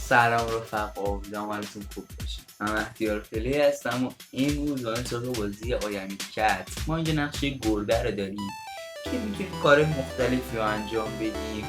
سلام رفقا، امیدوارم حالتون خوب باشه. من اختیار فلی هستم و امروز داریم سراغ بازی آینی کت. ما اینجا نقشه گربه رو داریم که میتونیم کار مختلفی رو انجام بدیم،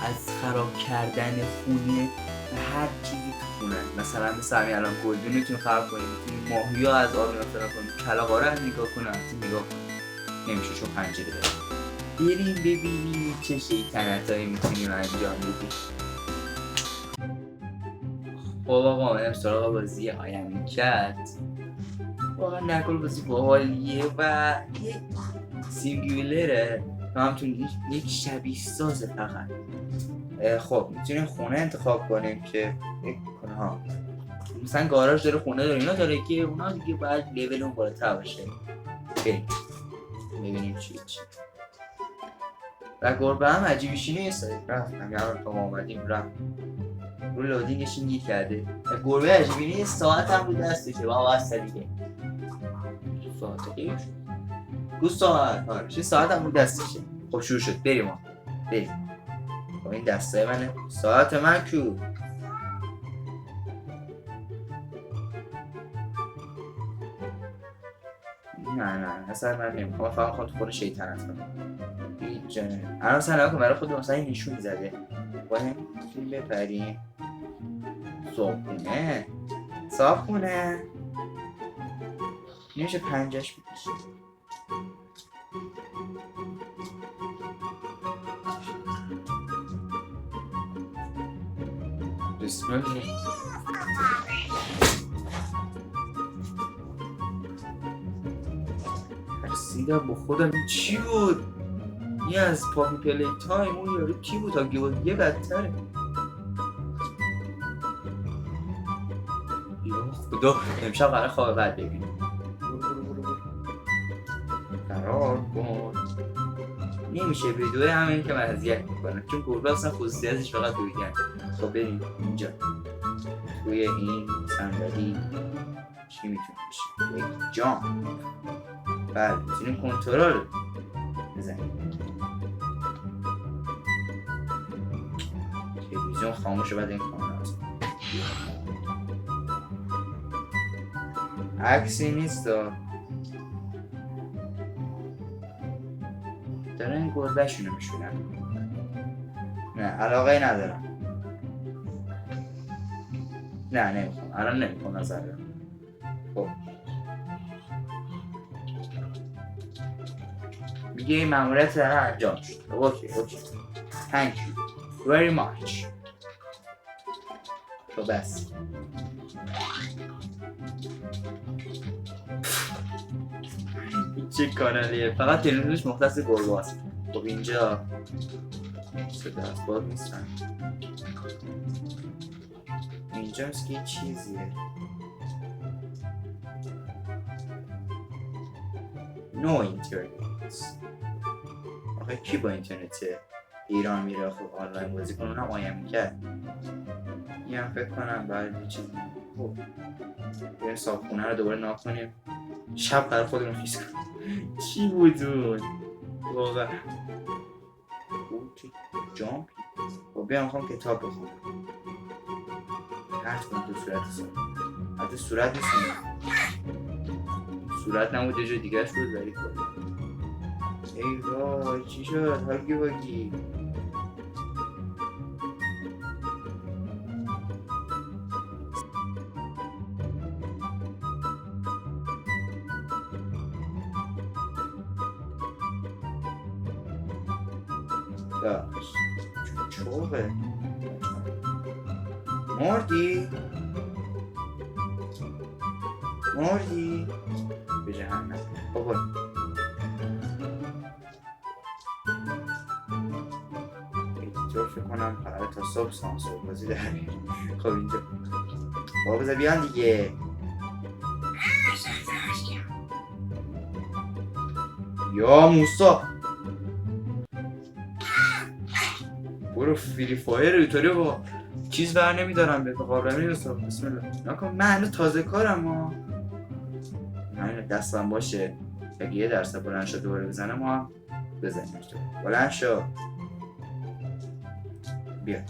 از خراب کردن خونه و هر چیزی تو خونه. مثلا همین الان گلدون میتونیم خراب کنیم، میتونیم ماهیا از آب نفرا کنیم، کلاغا رو نگاه کنیم، نگاه کنیم نمیشه چون پنجره داریم. بریم ببینیم چه شیطنتایی میتونیم انجام بدیم. خب آقا منم سراغ بازی آینی کت. واقعا نکل بازی باحالیه و یک سینگولره و همتون یک شبیه سازه فقط. خب میتونیم خونه انتخاب کنیم که کنه ها مثلا گاراژ داره، خونه داره، اینا داره که اونا دیگه باید لیول اون بالاتر باشه. بریم ببینیم چی و گربه هم عجیبیشی نیست. رفت همین تا ما اومدیم رفت رو لودینگش این کرده. گربه عجیبی نیست، ساعت هم رو دستشه با واسه دیگه ساعت قیف شد ساعت چه ساعت هم رو دستشه. خب شروع شد، بریم با این دسته منه ساعت من کو. نه اصلا من نمیخوام، فقط خود خود شیطنت کنم. هیچ الان سلام کن برای خود مثلا این نشون زده با هم میتونیم بپریم صابخونه نمیشه پنجش بکشیم. بسم الله. ترسیدم با خودم این چی بود؟ این از پاپی پلی تایم اون یارو کی بود؟ تا یه بدتره. یا خدا امشب قرار خواب بد ببینیم. قرار کن نمیشه بدوه همین که من اذیت میکنم چون گربه اصلا خصوصیتش فقط دویدن. خب بریم اینجا توی این صندلی چی میتونه بشه؟ یک جام. بله میتونیم کنترل بزنیم. تلویزیون خاموشه بعد این کامل هست. عکسی نیست دارن گربه شونو میشونن. نه علاقه ندارم. نه نمیخوام الان نمیخوام نظر بدم. خب میگه این ماموریت داره انجام شد. اوکی thank you very much. خب بس چه کانالیه فقط تلویزیونش مختص گربه است. خب اینجا صدا اسباب نیستن. اینجا هست که چیزیه نو اینترنت. آخه کی با اینترنت ایران میره خب آنلاین بازی کنه؟ اونم آیم کرد. این هم فکر کنم باید یه چیزی. خب بریم صابخونه رو دوباره ناف کنیم. شب قرار خودمون خیز کنیم. چی بود اون؟ واقعا جامپی. خب بیام میخوام کتاب بخونم. هرچ کنم تو صورت سا حتی صورت نیستیم. صورت نمود یه جای دیگه شد بری کنیم. ای وای چی شد؟ هاگی واگی داشت چوبه مردی به جهنم. بابا اینطور فکر کنم قراره تا صبح سانسور بازی داریم. خب اینجا بابا بذار بیان دیگه. یا موسا برو فری فایر اینطوری با چیز بر نمیدارم به قابل نمیرسم. بسم الله نکن من هنوز تازه کارم ها. همین دستم باشه اگه یه درصد بلند شد دوباره بزنه ما هم بزنیم. بلند شد بیا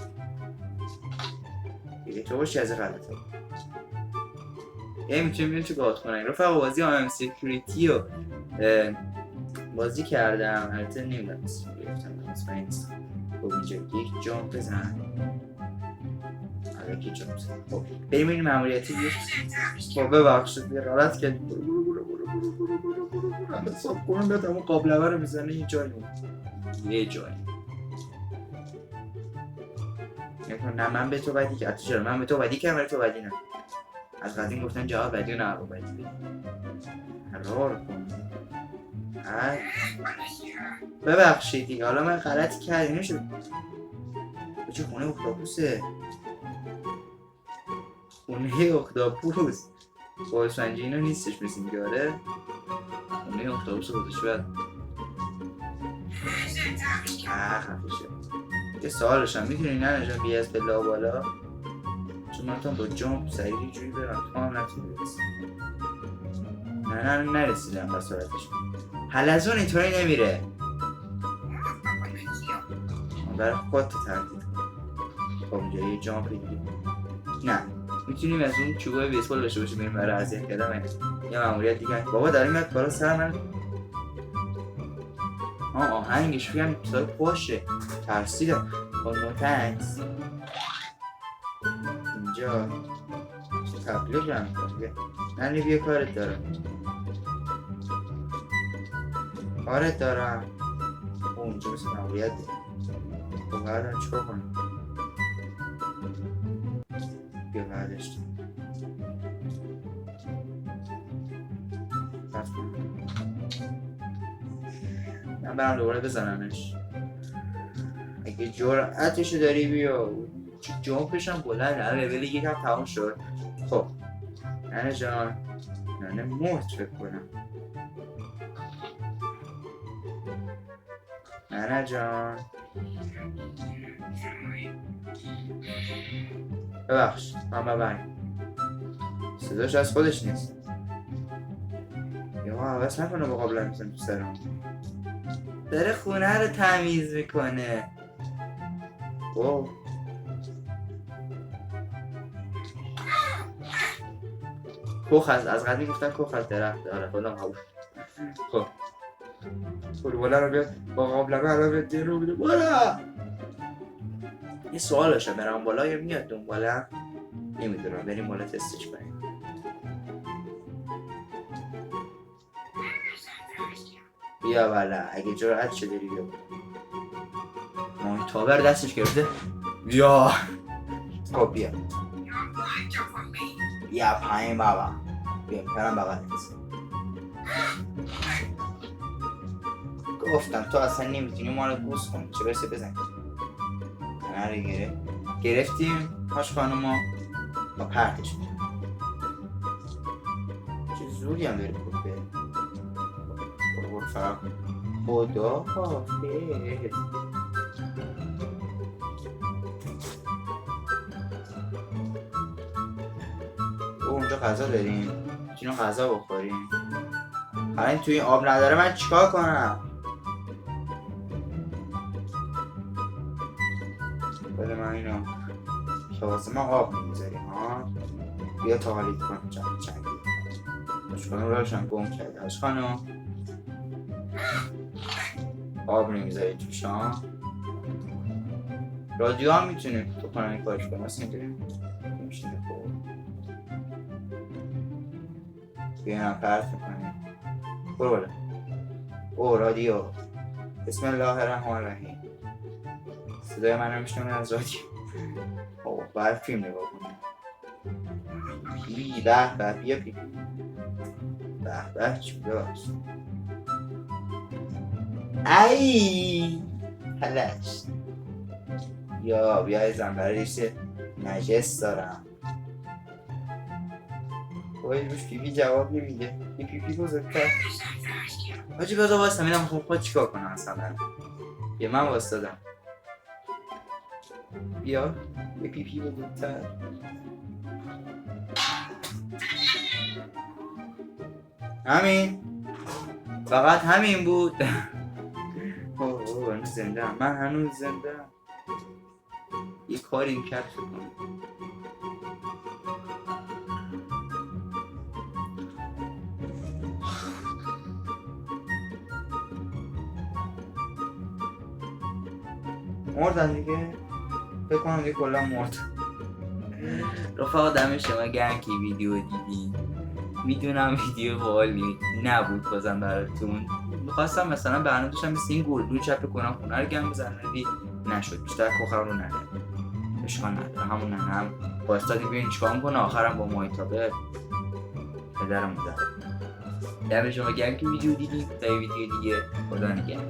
دیگه تو باش از غلطه یه میتونیم بیم تو گادخونه رفقا. بازی آم سکیوریتی رو بازی کردم، البته نمیدونم اسم گرفتم مطمئن نیستم. خب اینجا یک جامپ بزن، یک جامپ بزن. خب بریم این ماموریتی بیش. خب ببخشید یه غلط کردیم. من حساب کنم بیاد همون قابلمه رو میزنه یه جایی نه من به تو بدی که چرا من به تو بدی که تو بدی نه. از قدیم گفتن جواب بدی و نه رو بدی قرار کن. ببخشید دیگه حالا من غلطی کردم نمیشه. چه خونه اختاپوسه؟ خونه اختاپوس بازسنجی اینا نیستش مثل اینکه آره. خونه اختاپوس رو گذاشت باید خفشه. یه سوالش هم میتونی نه نجام بیه از پلا بالا چون من تا با جامپ سریعی جوری برم تو هم نتونی برسی. نه نرسیدم بسارتش. حلزون اینطوری نمیره برای خودت تردید کن. خب اینجا یه جامپ دیگه نه میتونیم از اون چوبای بیسبال داشته باشیم بریم برای اذیت کردن یه ماموریت دیگه. بابا داریم میاد بالا سر من. آهنگش بگم سای پاشه ترسیدم. خب نوتنکس اینجا تبلیغ هم کنم نه بیا کارت دارم اونجا مثل ماموریت خب بعدم چکار کنم بیا بعدش من برم دوباره بزنمش اگه جرأتشو داری بیا. جامپش هم بلند نه لول یکم تمام شد. خب ننه جان ننه مرد فکر کنم. ننه جان ببخش من ببریم صداش از خودش نیست. یا حوض نکنه با قابلم میزن تو سرم داره خونه رو تمیز میکنه. اوه کوخ از قدیم گفتن کوخ از درخت داره خودم قبول. خب فوتباله رو بیاد با قابلمه الان بیاد دیر رو بیده بالا. یه سوال داشتم برم بالا یا میاد دنبالم نمیدونم. بریم بالا تستش کنیم. بیا بالا اگه جرأت شده داری بیا. تابر دستش گرفته بیا. خب بیا پایین بابا بیا میپرم بغلت. گفتم تو اصلا نمیتونی ما رو گوز کنی چه برسه بزن. نره گرفتیم هاش خانوما با پرتش چه زوری هم داری بود بره. برو فقط خدا حافظ. اونجا غذا داریم میتونیم غذا بخوریم. حالا این توی این آب نداره من چیکار کنم؟ بده من اینو که واسه ما آب نمیذاریم ها. بیا تا حالیت کنم چندی اشکانو روشن گم کرده. اشکانو آب نمیذاری توش ها. رادیو هم میتونیم تو کنم این کارش کنم اصلا میتونیم نمیشیم بخور. بیا هم پرت میکنیم. برو بالا. او رادیو بسم الله الرحمن الرحیم. صدای من رو میشنم از رادیو. باید فیلم نگاه کنیم. به بیا پی به چی ببخش ای پلش یا بیای زنبره ریشه نجس دارم. باید روش پی جواب نمیده. یه پی بزرگتر حاجی بذار واسه میدم خب چیکار کنم اصلا یه من واسدادم. بیا یه پی بزرگتر. همین فقط همین بود. هنوز زنده من هنوز زنده. یه کاری کرد فکر کنم مردن دیگه، فکر کنم دیگه کلا مرد. رفقا دم شما گرم که ویدیو دیدین. میدونم ویدیو باحالی نبود بازم براتون. میخواستم مثلا برنامه داشتم مثل این گلدون چپ کنم خونه رو گم بزنم ولی نشد، بیشتر کوخر رو نداره. اشکال نداره، همون هم باستادی ببین چیکار میکنه آخرم با مایتابه پدرمون داره. دم شما گرم که ویدیو دیدین. تا ویدیو دیگه خدا نگهدار.